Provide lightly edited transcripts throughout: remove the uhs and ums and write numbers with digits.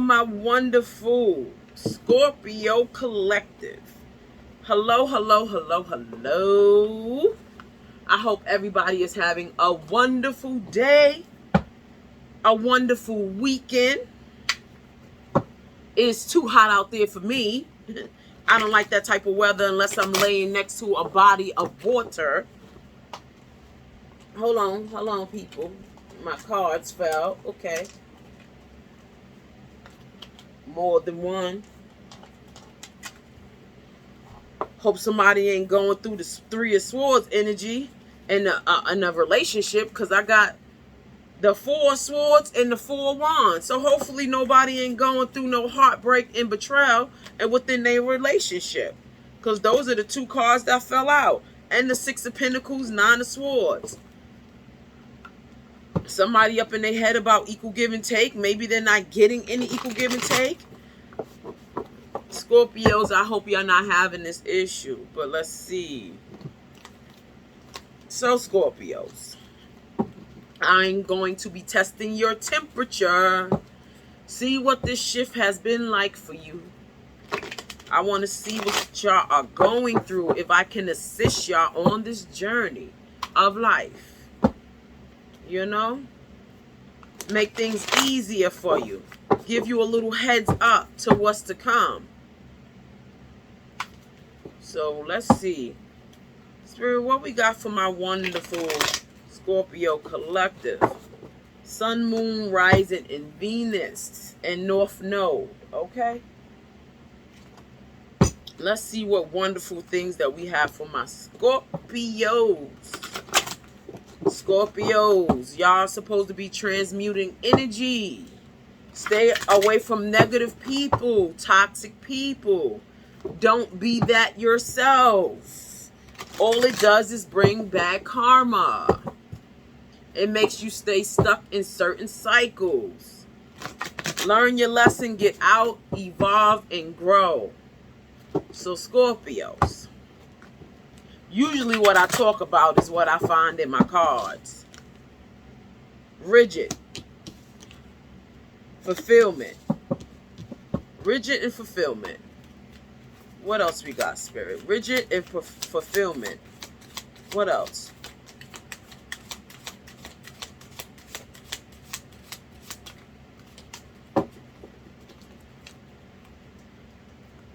my wonderful Scorpio collective. Hello, hello, hello, hello. I hope everybody is having a wonderful day, a wonderful weekend. It's too hot out there for me. I don't like that type of weather unless I'm laying next to a body of water. Hold on, people. My cards fell. Okay. More than one. Hope somebody ain't going through the Three of Swords energy in a relationship, because I got the Four of Swords and the Four of Wands. So hopefully nobody ain't going through no heartbreak and betrayal and within their relationship, because those are the two cards that fell out. And the Six of Pentacles, Nine of Swords. Somebody up in their head about equal give and take. Maybe they're not getting any equal give and take. Scorpios, I hope you're not having this issue. But let's see. So, Scorpios, I'm going to be testing your temperature. See what this shift has been like for you. I want to see what y'all are going through. If I can assist y'all on this journey of life. You know? Make things easier for you. Give you a little heads up to what's to come. So, let's see. Spirit, what we got for my wonderful Scorpio collective? Sun, Moon, Rising, and Venus, and North Node. Okay? Let's see what wonderful things that we have for my Scorpios. Scorpios, y'all supposed to be transmuting energy. Stay away from negative people, toxic people. Don't be that yourself. All it does is bring bad karma. It makes you stay stuck in certain cycles. Learn your lesson, get out, evolve, and grow. So, Scorpios, usually what I talk about is what I find in my cards. Rigid. Fulfillment. Rigid and fulfillment. What else we got, Spirit? Rigid and fulfillment. What else?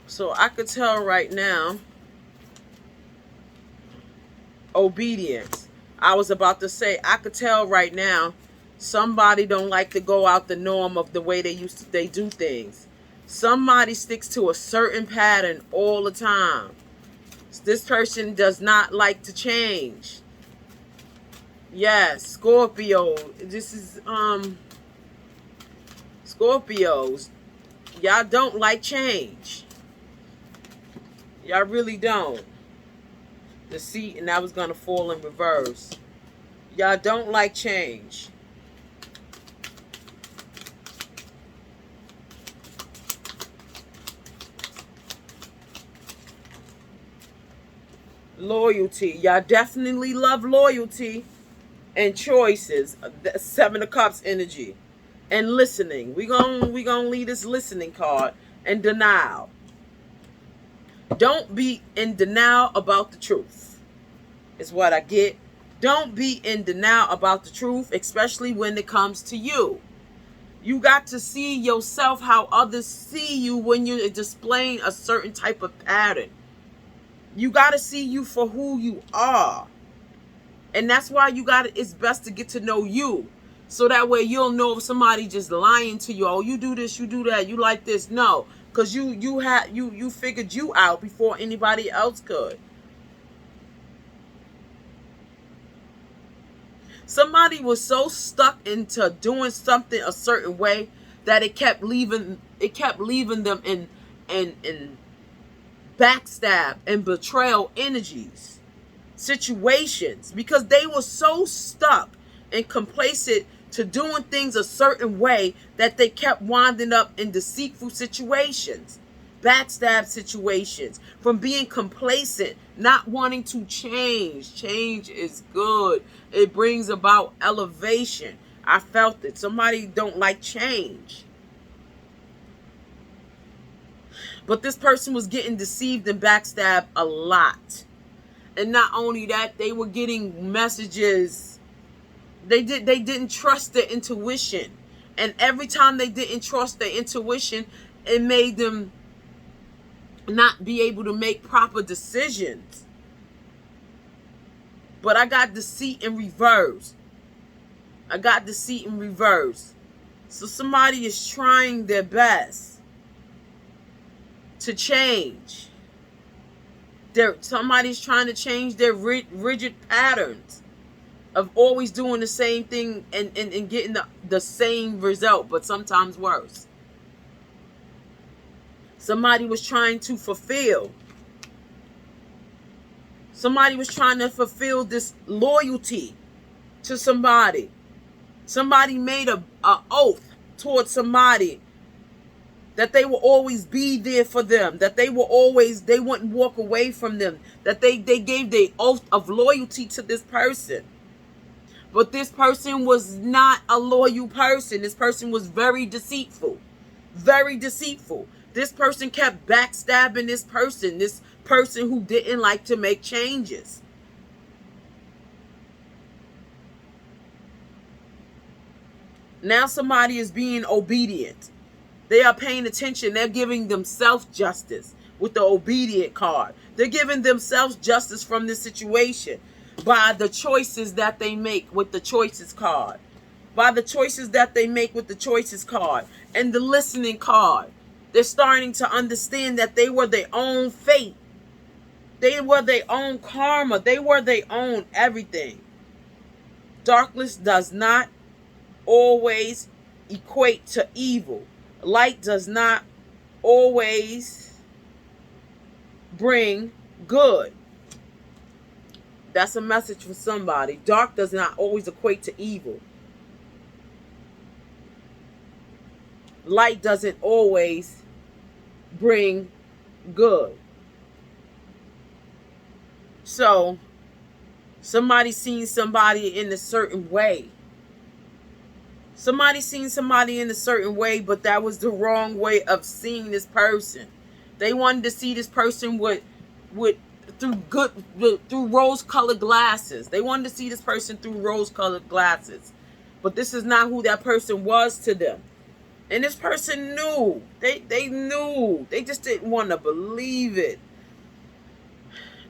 So I could tell right now, obedience. I was about to say, I could tell right now, somebody don't like to go out the norm of the way they do things. Somebody sticks to a certain pattern all the time. This person does not like to change. Yes, Scorpio. This is Scorpios. Y'all don't like change. Y'all really don't. The seat, and that was gonna fall in reverse. Y'all don't like change. Loyalty. Y'all definitely love loyalty and choices. The Seven of Cups energy. And listening. We gonna leave this listening card. And denial. Don't be in denial about the truth. Is what I get. Don't be in denial about the truth, especially when it comes to you. You got to see yourself how others see you when you're displaying a certain type of pattern. You got to see you for who you are. And that's why it's best to get to know you. So that way you'll know if somebody just lying to you. Oh, you do this, you do that, you like this. No, because you figured you out before anybody else could. Somebody was so stuck into doing something a certain way that it kept leaving them in backstab and betrayal energies, situations, because they were so stuck and complacent to doing things a certain way that they kept winding up in deceitful situations, backstab situations, from being complacent, not wanting to change. Change is good. It brings about elevation. I felt it. Somebody don't like change. But this person was getting deceived and backstabbed a lot. And not only that, they were getting messages. They didn't trust their intuition. And every time they didn't trust their intuition, it made them not be able to make proper decisions. But I got deceit in reverse. I got deceit in reverse. So somebody is trying their best to change. Somebody's trying to change their rigid patterns of always doing the same thing and getting the same result, but sometimes worse. Somebody was trying to fulfill. Somebody was trying to fulfill this loyalty to somebody. Somebody made a oath towards somebody that they will always be there for them, that they wouldn't walk away from them, that they gave their oath of loyalty to this person. But this person was not a loyal person. This person was very deceitful. Very deceitful. This person kept backstabbing this person who didn't like to make changes. Now somebody is being obedient. They are paying attention. They're giving themselves justice with the obedient card. They're giving themselves justice from this situation by the choices that they make with the choices card. By the choices that they make with the choices card and the listening card. They're starting to understand that they were their own fate. They were their own karma. They were their own everything. Darkness does not always equate to evil. Light does not always bring good. That's a message for somebody. Dark does not always equate to evil. Light doesn't always bring good. So, somebody seen somebody in a certain way. Somebody seen somebody in a certain way, but that was the wrong way of seeing this person. They wanted to see this person through rose-colored glasses. They wanted to see this person through rose-colored glasses. But this is not who that person was to them. And this person knew. They knew. They just didn't want to believe it.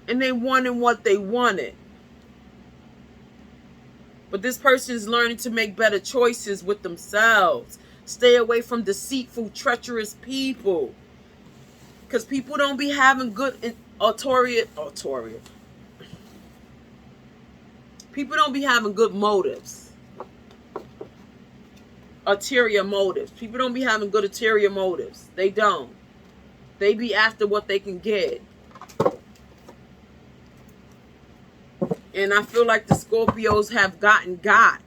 And they wanted what they wanted. But this person is learning to make better choices with themselves. Stay away from deceitful, treacherous people. Because people don't be having good People don't be having good motives. Ulterior motives. People don't be having good ulterior motives. They don't. They be after what they can get. And I feel like the Scorpios have gotten got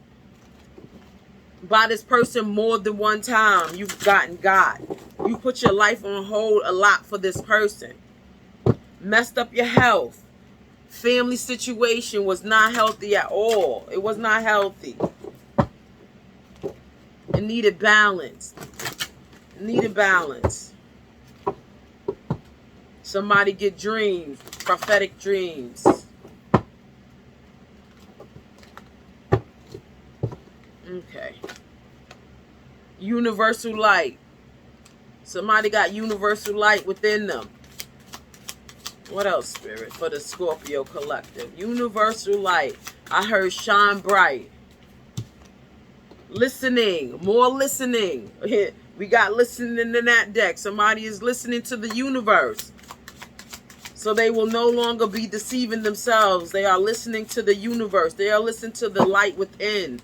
by this person more than one time. You've gotten got. You put your life on hold a lot for this person. Messed up your health. Family situation was not healthy at all. It was not healthy. It needed balance. It needed balance. Somebody get dreams. Prophetic dreams. Okay. Universal light. Somebody got universal light within them. What else, Spirit, for the Scorpio collective? Universal light. I heard shine bright. Listening. More listening. We got listening in that deck. Somebody is listening to the universe. So they will no longer be deceiving themselves. They are listening to the universe. They are listening to the light within.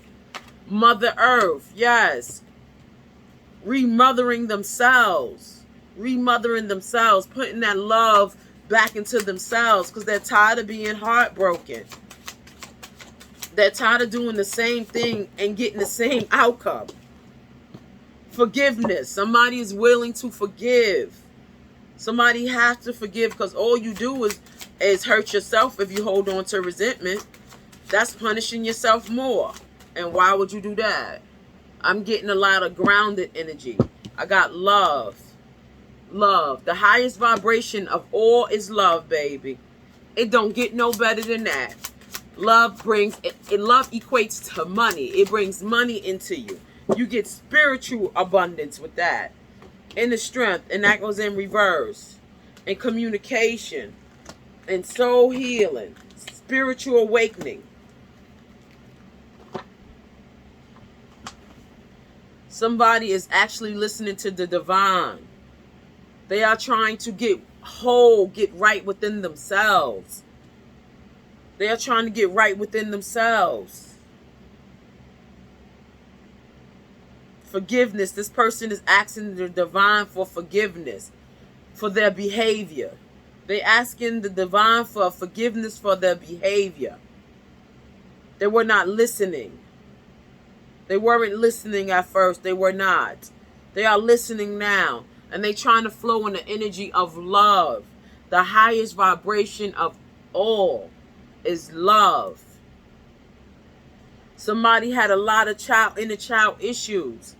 Mother Earth, yes. Remothering themselves. Remothering themselves. Putting that love back into themselves because they're tired of being heartbroken. They're tired of doing the same thing and getting the same outcome. Forgiveness. Somebody is willing to forgive. Somebody has to forgive because all you do is hurt yourself if you hold on to resentment. That's punishing yourself more. And why would you do that? I'm getting a lot of grounded energy. I got love. Love. The highest vibration of all is love, baby. It don't get no better than that. Love brings, love equates to money. It brings money into you. You get spiritual abundance with that. Inner strength, and that goes in reverse. And communication. And soul healing. Spiritual awakening. Somebody is actually listening to the divine. They are trying to get whole, get right within themselves. They are trying to get right within themselves. Forgiveness. This person is asking the divine for forgiveness for their behavior. They're asking the divine for forgiveness for their behavior. They were not listening. They weren't listening at first. They were not. They are listening now. And they're trying to flow in the energy of love. The highest vibration of all is love. Somebody had a lot of inner child issues.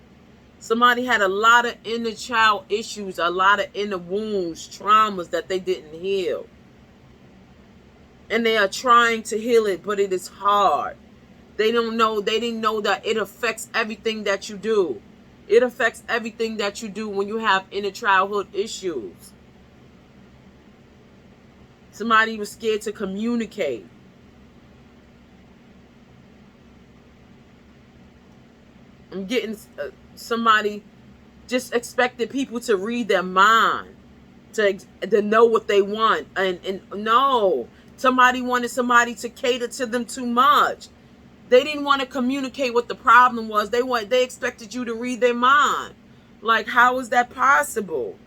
Somebody had a lot of inner child issues, a lot of inner wounds, traumas that they didn't heal. And they are trying to heal it, but it is hard. They didn't know that it affects everything that you do. It affects everything that you do when you have inner childhood issues. Somebody was scared to communicate. I'm getting somebody just expected people to read their mind, to know what they want. And no, somebody wanted somebody to cater to them too much. They didn't want to communicate what the problem was. They expected you to read their mind. Like, how is that possible?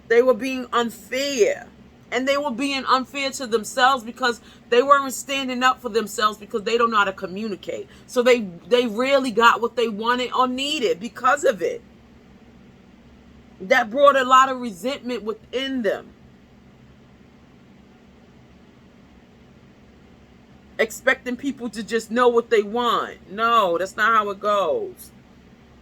They were being unfair. And they were being unfair to themselves because they weren't standing up for themselves because they don't know how to communicate. So they rarely got what they wanted or needed because of it. That brought a lot of resentment within them. Expecting people to just know what they want. No, that's not how it goes.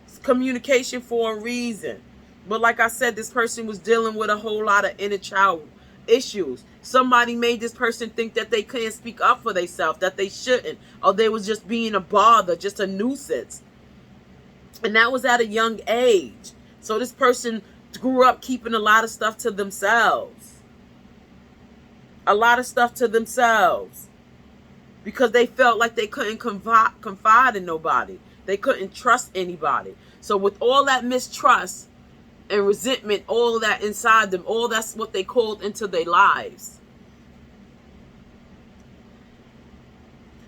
It's communication for a reason. But like I said, this person was dealing with a whole lot of inner child issues. Somebody made this person think that they couldn't speak up for themselves, that they shouldn't, or they was just being a bother, just a nuisance. And that was at a young age. So this person grew up keeping a lot of stuff to themselves. A lot of stuff to themselves. Because they felt like they couldn't confide in nobody. They couldn't trust anybody. So with all that mistrust and resentment, all that inside them, all that's what they called into their lives.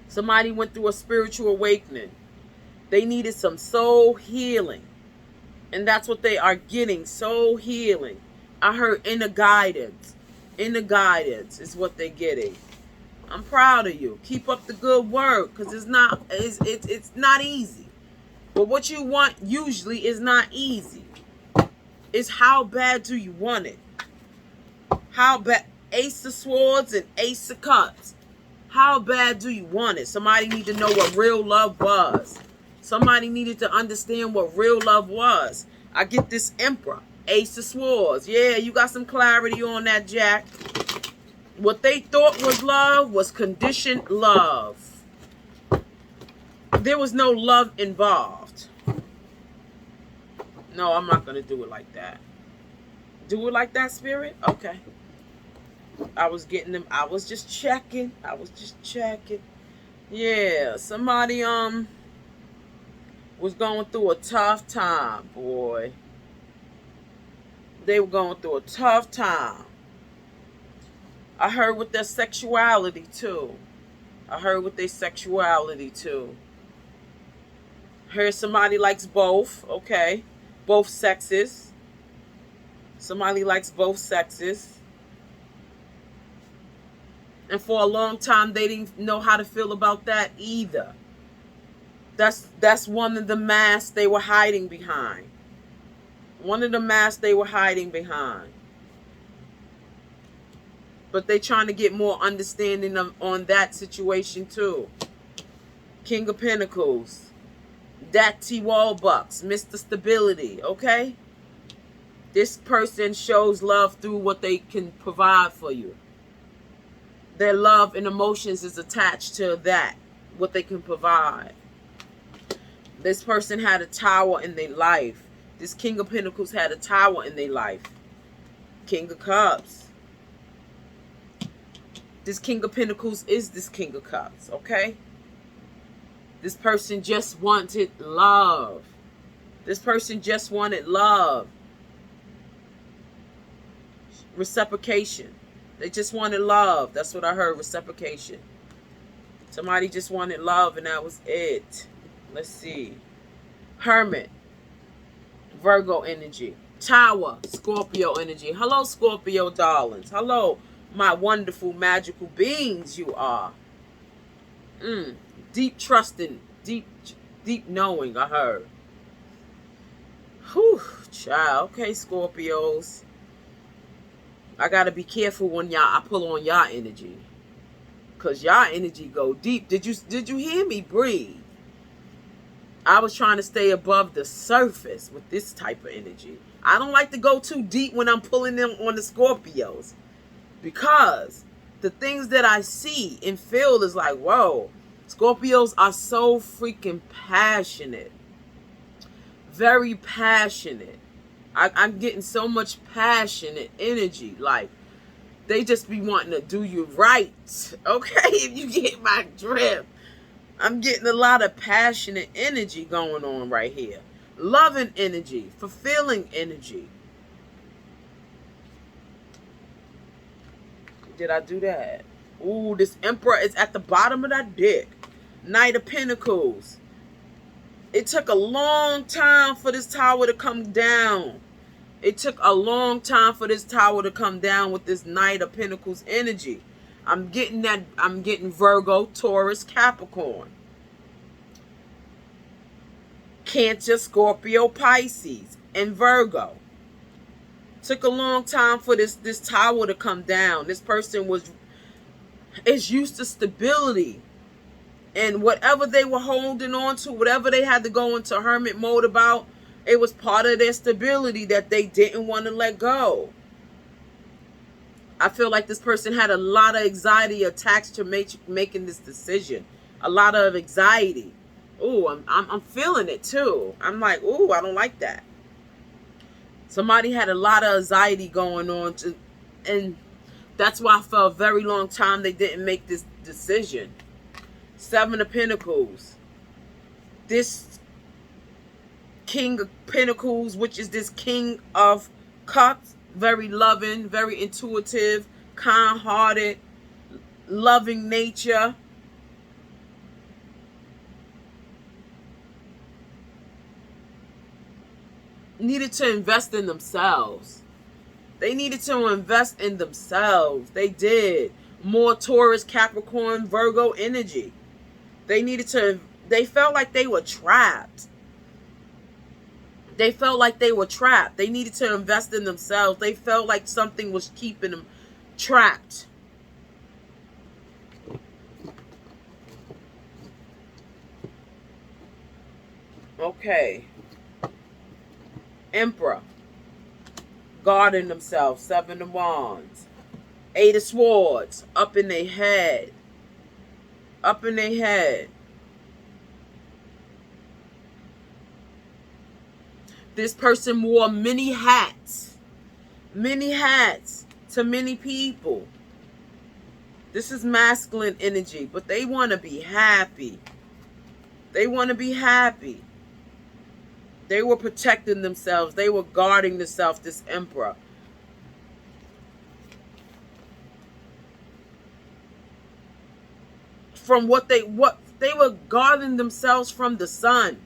Somebody went through a spiritual awakening. They needed some soul healing. And that's what they are getting, soul healing. I heard inner guidance. Inner guidance is what they're getting. I'm proud of you. Keep up the good work, because it's not easy. But what you want usually is not easy. It's how bad do you want it? How bad? Ace of Swords and Ace of Cups. How bad do you want it? Somebody need to know what real love was. Somebody needed to understand what real love was. I get this Emperor, Ace of Swords. Yeah, you got some clarity on that, Jack. What they thought was love was conditioned love. There was no love involved. No, I'm not going to do it like that. Do it like that, Spirit? Okay. I was getting them. I was just checking. Yeah, somebody was going through a tough time, boy. They were going through a tough time. I heard with their sexuality too. Heard somebody likes both. Okay. Both sexes. Somebody likes both sexes. And for a long time, they didn't know how to feel about that either. That's one of the masks they were hiding behind. But they trying to get more understanding on that situation too. King of Pentacles. That T-Wall Bucks. Mr. Stability. Okay? This person shows love through what they can provide for you. Their love and emotions is attached to that, what they can provide. This person had a tower in their life. This King of Pentacles had a tower in their life. King of Cups. This King of Pentacles is this King of Cups, okay? This person just wanted love. This person just wanted love. Reciprocation. They just wanted love. That's what I heard, reciprocation. Somebody just wanted love and that was it. Let's see. Hermit. Virgo energy. Tower. Scorpio energy. Hello, Scorpio darlings. Hello, my wonderful, magical beings you are. Deep trusting. Deep knowing, I heard. Whew, child. Okay, Scorpios. I gotta be careful when I pull on y'all energy. Cause y'all energy go deep. Did you hear me breathe? I was trying to stay above the surface with this type of energy. I don't like to go too deep when I'm pulling them on the Scorpios. Because the things that I see and feel is like, whoa. Scorpios are so freaking passionate. Very passionate. I'm getting so much passionate energy. Like, they just be wanting to do you right. Okay, if you get my drift. I'm getting a lot of passionate energy going on right here. Loving energy. Fulfilling energy. Did I do that? Ooh, this Emperor is at the bottom of that deck. Knight of Pentacles. It took a long time for this tower to come down. It took a long time for this tower to come down with this Knight of Pentacles energy. I'm getting that. I'm getting Virgo, Taurus, Capricorn. Cancer, Scorpio, Pisces, and Virgo. Took a long time for this tower to come down. This person is used to stability. And whatever they were holding on to, whatever they had to go into hermit mode about, it was part of their stability that they didn't want to let go. I feel like this person had a lot of anxiety attached to making this decision. A lot of anxiety. Ooh, I'm feeling it too. I'm like, ooh, I don't like that. Somebody had a lot of anxiety going on, and that's why for a very long time they didn't make this decision. Seven of Pentacles. This King of Pentacles, which is this King of Cups, very loving, very intuitive, kind-hearted, loving nature. Needed to invest in themselves. They needed to invest in themselves. They did. More Taurus, Capricorn, Virgo energy. They felt like they were trapped. They felt like they were trapped. They needed to invest in themselves. They felt like something was keeping them trapped. Okay. Emperor. Guarding themselves. Seven of Wands. Eight of Swords. Up in their head. Up in their head. This person wore many hats. Many hats to many people. This is masculine energy, but they want to be happy. They want to be happy. They were protecting themselves. They were guarding themselves, this Emperor. From what they were guarding themselves from the sun.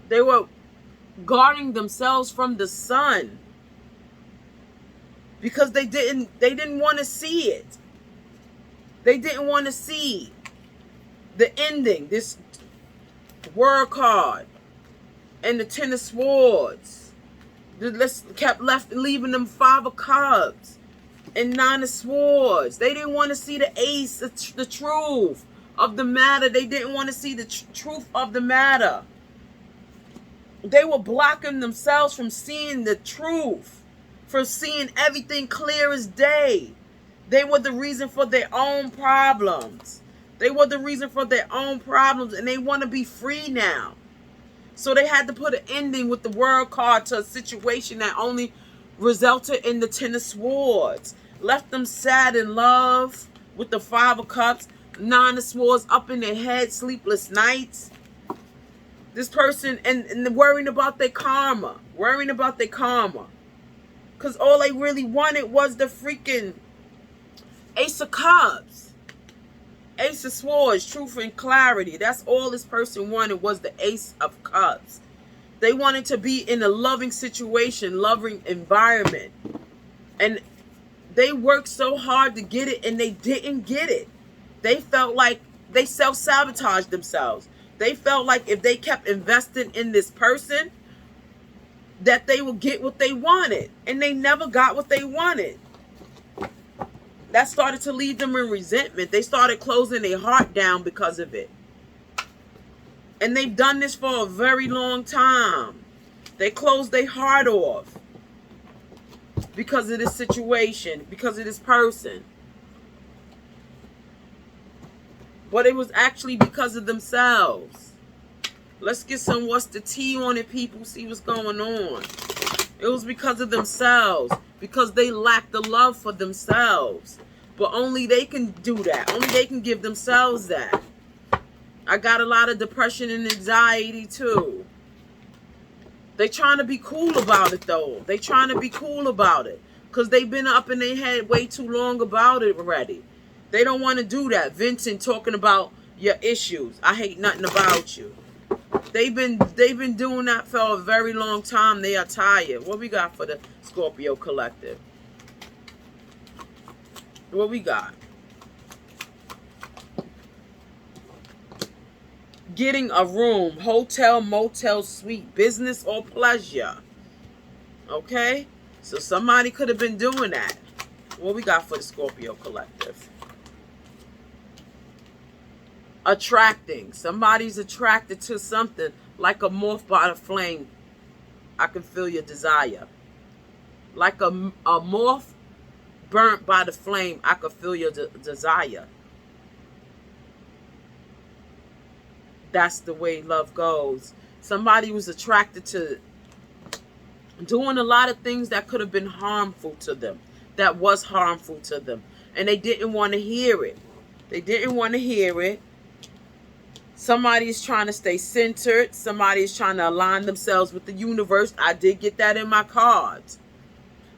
They were guarding themselves from the sun. Because they didn't want to see it. They didn't want to see the ending. This World card. And the Ten of Swords. Kept leaving them Five of Cups. And Nine of Swords. They didn't want to see the Ace, the truth of the matter. They didn't want to see the truth of the matter. They were blocking themselves from seeing the truth, from seeing everything clear as day. They were the reason for their own problems. They were the reason for their own problems, and they want to be free now. So they had to put an ending with the World card to a situation that only resulted in the Ten of Swords. Left them sad in love with the Five of Cups, Nine of Swords up in their head, sleepless nights. This person, and worrying about their karma. Worrying about their karma. Because all they really wanted was the freaking Ace of Cups. Ace of Swords, truth and clarity. That's all this person wanted, was the Ace of Cups. They wanted to be in a loving situation, loving environment. And they worked so hard to get it, and they didn't get it. They felt like they self-sabotaged themselves. They felt like if they kept investing in this person, that they would get what they wanted. And they never got what they wanted. That started to leave them in resentment. They started closing their heart down because of it. And they've done this for a very long time. They closed their heart off because of this situation, because of this person. But it was actually because of themselves. Let's get some what's the tea on it, people. See what's going on. It was because of themselves. Because they lack the love for themselves. But only they can do that. Only they can give themselves that. I got a lot of depression and anxiety too. They trying to be cool about it though. They trying to be cool about it. Because they've been up in their head way too long about it already. They don't want to do that. Venting, talking about your issues. I hate nothing about you. They've been doing that for a very long time. They are tired. What we got for the Scorpio collective? What we got? Getting a room, hotel, motel, suite, business or pleasure. Okay? So somebody could have been doing that. What we got for the Scorpio collective? Attracting. Somebody's attracted to something like a moth by the flame. I can feel your desire. Like a moth burnt by the flame. I can feel your desire. That's the way love goes. Somebody was attracted to doing a lot of things that could have been harmful to them. That was harmful to them. And they didn't want to hear it. They didn't want to hear it. Somebody's trying to stay centered. Somebody's trying to align themselves with the universe. I did get that in my cards.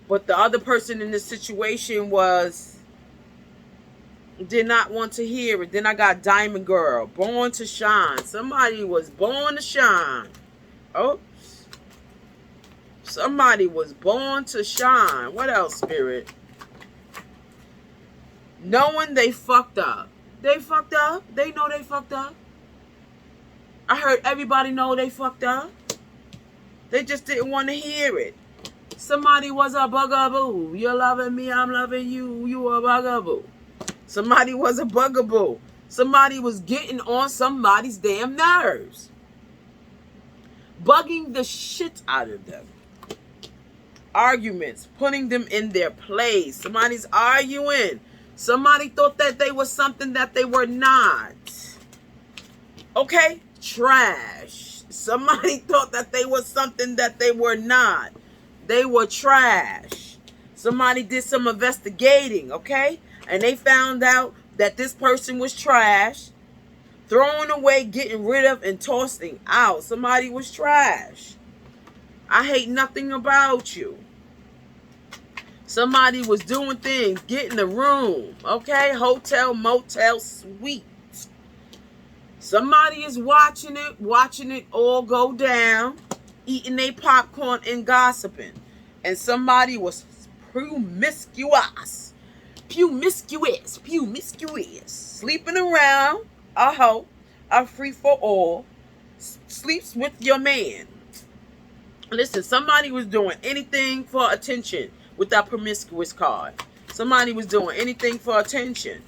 But the other person in this situation did not want to hear it. Then I got Diamond Girl, born to shine. Somebody was born to shine. Oh, somebody was born to shine. What else, Spirit? Knowing they fucked up. They fucked up. They know they fucked up. I heard everybody know they fucked up. They just didn't want to hear it. Somebody was a bugaboo. You're loving me, I'm loving you. You a bugaboo. Somebody was a bugaboo. Somebody was getting on somebody's damn nerves. Bugging the shit out of them. Arguments. Putting them in their place. Somebody's arguing. Somebody thought that they were something that they were not. Okay? Trash. Somebody thought that they were something that they were not. They were trash. Somebody did some investigating, okay? And they found out that this person was trash. Throwing away, getting rid of, and tossing out. Somebody was trash. I hate nothing about you. Somebody was doing things, getting a room, okay? Hotel, motel, suite. Somebody is watching it all go down, eating their popcorn and gossiping. And somebody was promiscuous, sleeping around, a hoe, a free for all, sleeps with your man. Listen, somebody was doing anything for attention with that promiscuous card. Somebody was doing anything for attention.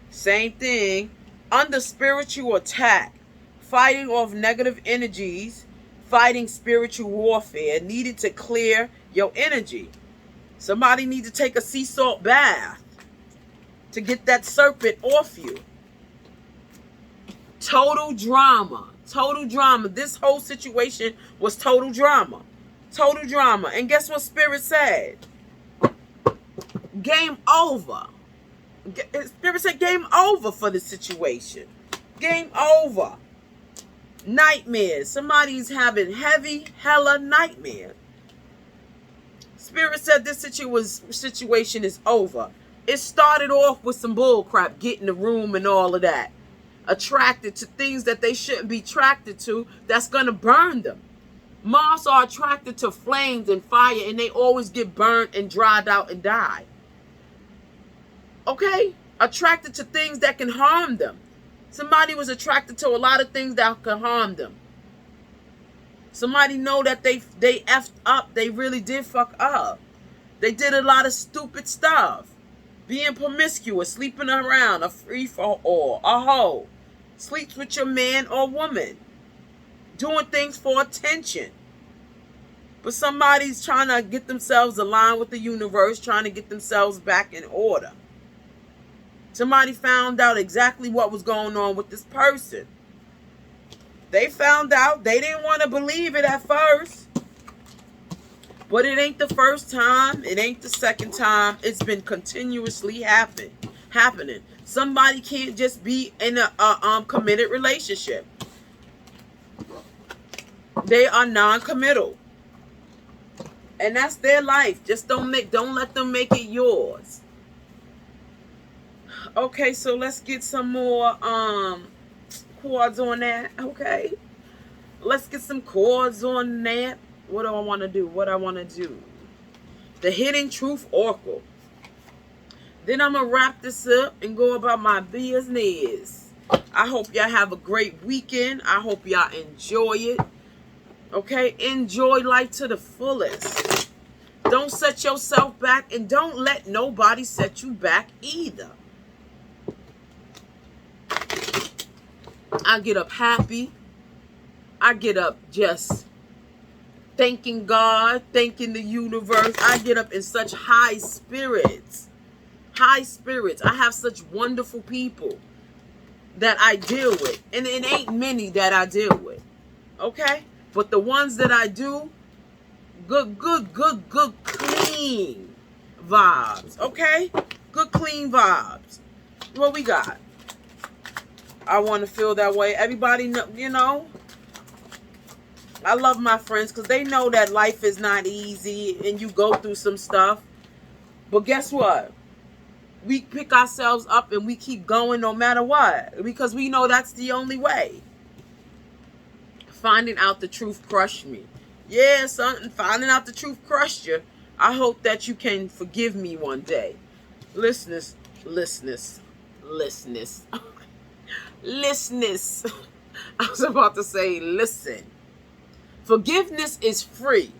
Same thing. Under spiritual attack, fighting off negative energies, fighting spiritual warfare, needed to clear your energy. Somebody need to take a sea salt bath to get that serpent off you. Total drama. Total drama. This whole situation was total drama. Total drama. And guess what Spirit said? Game over. Spirit said game over for the situation. Game over. Nightmares. Somebody's having heavy, hella nightmare. Spirit said this situation is over. It started off with some bull crap, getting the room and all of that. Attracted to things that they shouldn't be attracted to, that's going to burn them. Moths are attracted to flames and fire, and they always get burned and dried out and die. Okay? Attracted to things that can harm them. Somebody was attracted to a lot of things that can harm them. Somebody know that they effed up. They really did fuck up. They did a lot of stupid stuff. Being promiscuous, sleeping around, a free for all, a hoe. Sleeps with your man or woman. Doing things for attention. But somebody's trying to get themselves aligned with the universe, trying to get themselves back in order. Somebody found out exactly what was going on with this person. They found out. They didn't want to believe it at first. But it ain't the first time. It ain't the second time. It's been continuously happening. Somebody can't just be in a committed relationship. They are non-committal. And that's their life. Just don't let them make it yours. Okay, so let's get some more chords on that. Okay. Let's get some chords on that. What do I want to do? The Hidden Truth Oracle. Then I'm going to wrap this up and go about my business. I hope y'all have a great weekend. I hope y'all enjoy it. Okay? Enjoy life to the fullest. Don't set yourself back, and don't let nobody set you back either. I get up happy. I get up just thanking God, thanking the universe. I get up in such high spirits. High spirits. I have such wonderful people that I deal with. And it ain't many that I deal with. Okay? But the ones that I do, good, clean vibes. Okay? Good, clean vibes. What we got? I want to feel that way. Everybody know, I love my friends because they know that life is not easy and you go through some stuff. But guess what? We pick ourselves up and we keep going no matter what, because we know that's the only way. Finding out the truth crushed me. Yeah, son, finding out the truth crushed you. I hope that you can forgive me one day. Listeners. I was about to say listen. Forgiveness is free.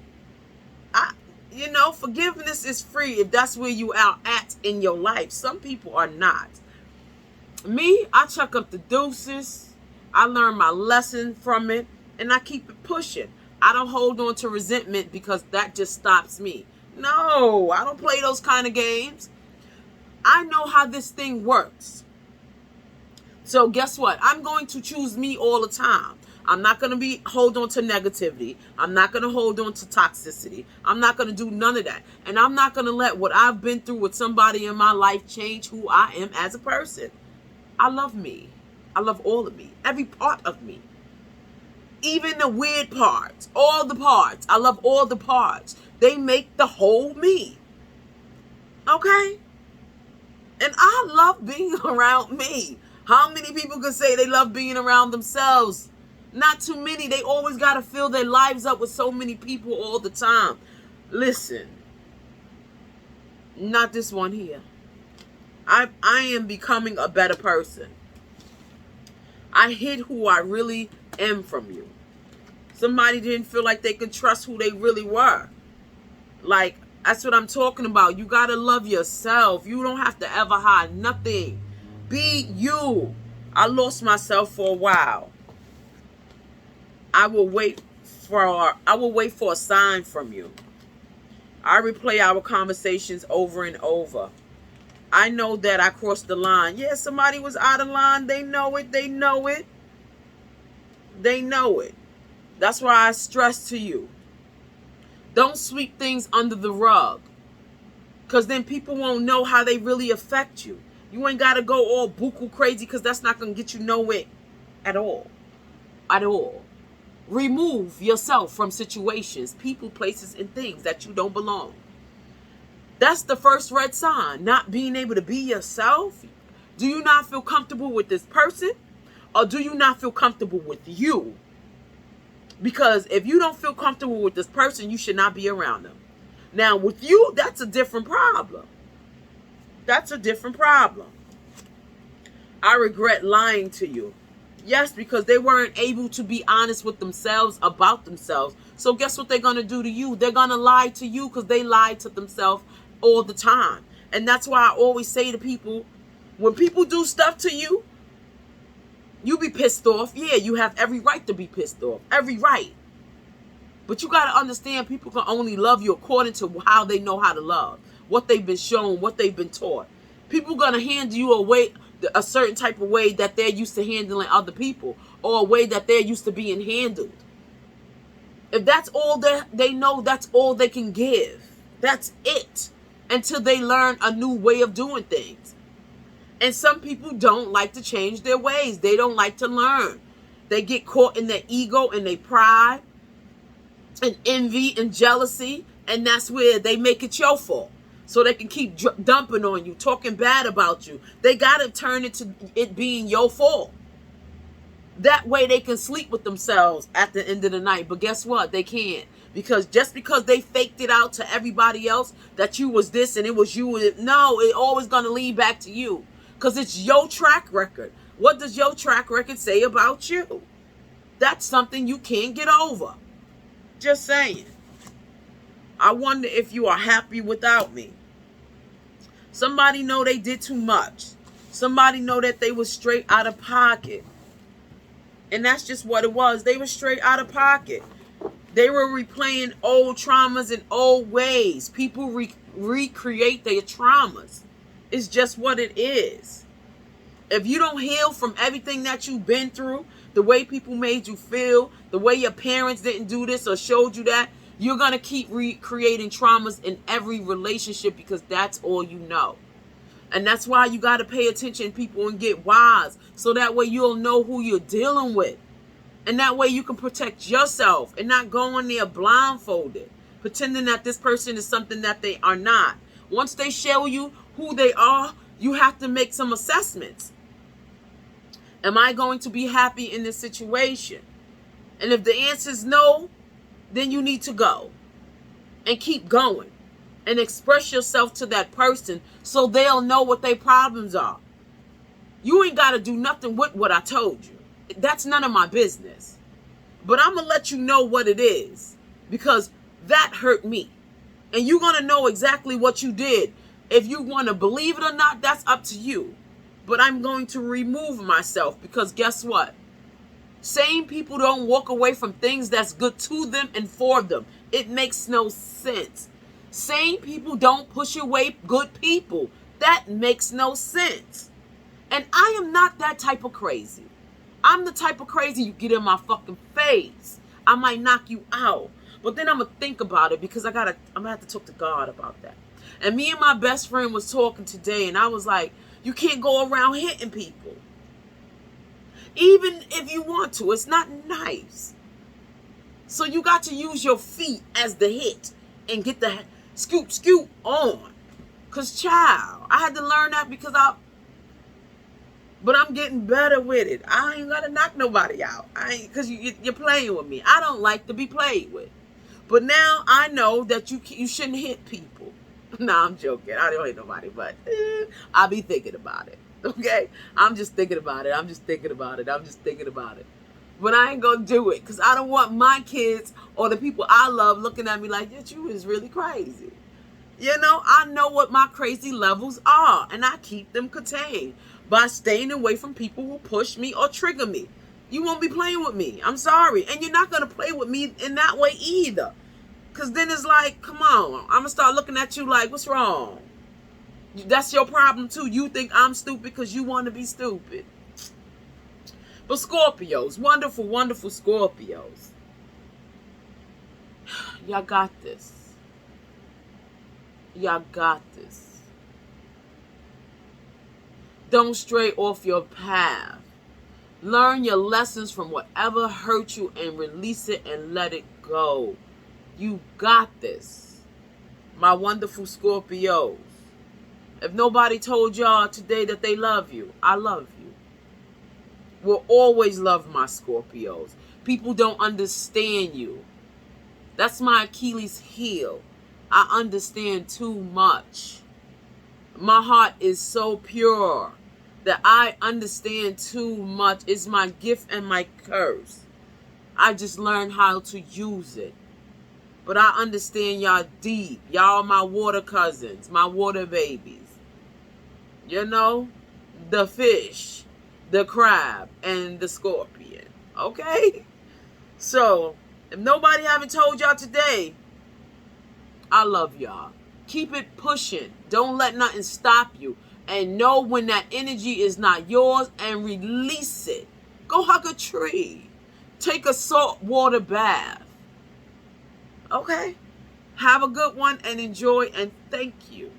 Forgiveness is free if that's where you are at in your life. Some people are not. Me, I chuck up the deuces. I learn my lesson from it, and I keep it pushing. I don't hold on to resentment because that just stops me. No, I don't play those kind of games. I know how this thing works. So guess what? I'm going to choose me all the time. I'm not going to hold on to negativity. I'm not going to hold on to toxicity. I'm not going to do none of that. And I'm not going to let what I've been through with somebody in my life change who I am as a person. I love me. I love all of me. Every part of me. Even the weird parts. All the parts. I love all the parts. They make the whole me. Okay? And I love being around me. How many people can say they love being around themselves? Not too many. They always got to fill their lives up with so many people all the time. Listen. Not this one here. I am becoming a better person. I hid who I really am from you. Somebody didn't feel like they could trust who they really were. Like, that's what I'm talking about. You got to love yourself. You don't have to ever hide nothing. Be you. I lost myself for a while. I will wait for a sign from you. I replay our conversations over and over. I know that I crossed the line. Yeah, somebody was out of line. They know it. They know it. They know it. That's why I stress to you. Don't sweep things under the rug. Because then people won't know how they really affect you. You ain't got to go all buku crazy because that's not going to get you nowhere at all. At all. Remove yourself from situations, people, places, and things that you don't belong. That's the first red sign. Not being able to be yourself. Do you not feel comfortable with this person? Or do you not feel comfortable with you? Because if you don't feel comfortable with this person, you should not be around them. Now, with you, that's a different problem. That's a different problem. I regret lying to you. Yes, because they weren't able to be honest with themselves about themselves. So guess what they're going to do to you? They're going to lie to you because they lie to themselves all the time. And that's why I always say to people, when people do stuff to you, you be pissed off. Yeah, you have every right to be pissed off. Every right. But you got to understand, people can only love you according to how they know how to love. What they've been shown, what they've been taught. People going to hand you a certain type of way that they're used to handling other people. Or a way that they're used to being handled. If that's all they know, that's all they can give. That's it. Until they learn a new way of doing things. And some people don't like to change their ways. They don't like to learn. They get caught in their ego and their pride and envy and jealousy. And that's where they make it your fault. So they can keep dumping on you, talking bad about you. They got to turn it to it being your fault. That way they can sleep with themselves at the end of the night. But guess what? They can't. Because just because they faked it out to everybody else that you was this and it was you. No, it always going to lead back to you. Because it's your track record. What does your track record say about you? That's something you can't get over. Just saying. I wonder if you are happy without me. Somebody know they did too much. Somebody know that they was straight out of pocket. And that's just what it was. They were straight out of pocket. They were replaying old traumas and old ways. People recreate their traumas. It's just what it is. If you don't heal from everything that you've been through, the way people made you feel, the way your parents didn't do this or showed you that, you're going to keep recreating traumas in every relationship because that's all you know. And that's why you got to pay attention, people, and get wise. So that way you'll know who you're dealing with. And that way you can protect yourself and not go in there blindfolded, pretending that this person is something that they are not. Once they show you who they are, you have to make some assessments. Am I going to be happy in this situation? And if the answer is no, then you need to go and keep going and express yourself to that person so they'll know what their problems are. You ain't got to do nothing with what I told you. That's none of my business. But I'm going to let you know what it is because that hurt me. And you're going to know exactly what you did. If you want to believe it or not, that's up to you. But I'm going to remove myself because guess what? Sane people don't walk away from things that's good to them and for them. It makes no sense. Sane people don't push away good people. That makes no sense. And I am not that type of crazy. I'm the type of crazy you get in my fucking face. I might knock you out. But then I'm going to think about it because I'm going to have to talk to God about that. And me and my best friend was talking today and I was like, you can't go around hitting people. Even if you want to, it's not nice. So you got to use your feet as the hit and get the scoop on. Because child, I had to learn that because but I'm getting better with it. I ain't got to knock nobody out. Because you're playing with me. I don't like to be played with. But now I know that you shouldn't hit people. Nah, I'm joking. I don't hit nobody, but I'll be thinking about it. Okay? I'm just thinking about it. I'm just thinking about it. But I ain't going to do it because I don't want my kids or the people I love looking at me like, yeah, you is really crazy. You know, I know what my crazy levels are and I keep them contained by staying away from people who push me or trigger me. You won't be playing with me. I'm sorry. And you're not going to play with me in that way either. Because then it's like, come on. I'm going to start looking at you like, what's wrong? That's your problem too. You think I'm stupid because you want to be stupid. But Scorpios, wonderful, wonderful Scorpios. Y'all got this. Y'all got this. Don't stray off your path. Learn your lessons from whatever hurt you and release it and let it go. You got this. My wonderful Scorpios. If nobody told y'all today that they love you, I love you. Will always love my Scorpios. People don't understand you. That's my Achilles heel. I understand too much. My heart is so pure that I understand too much. It's my gift and my curse. I just learned how to use it. But I understand y'all deep. Y'all my water cousins, my water babies. You know, the fish, the crab, and the scorpion. Okay? So, if nobody haven't told y'all today, I love y'all. Keep it pushing. Don't let nothing stop you. And know when that energy is not yours and release it. Go hug a tree. Take a salt water bath. Okay? Have a good one and enjoy and thank you.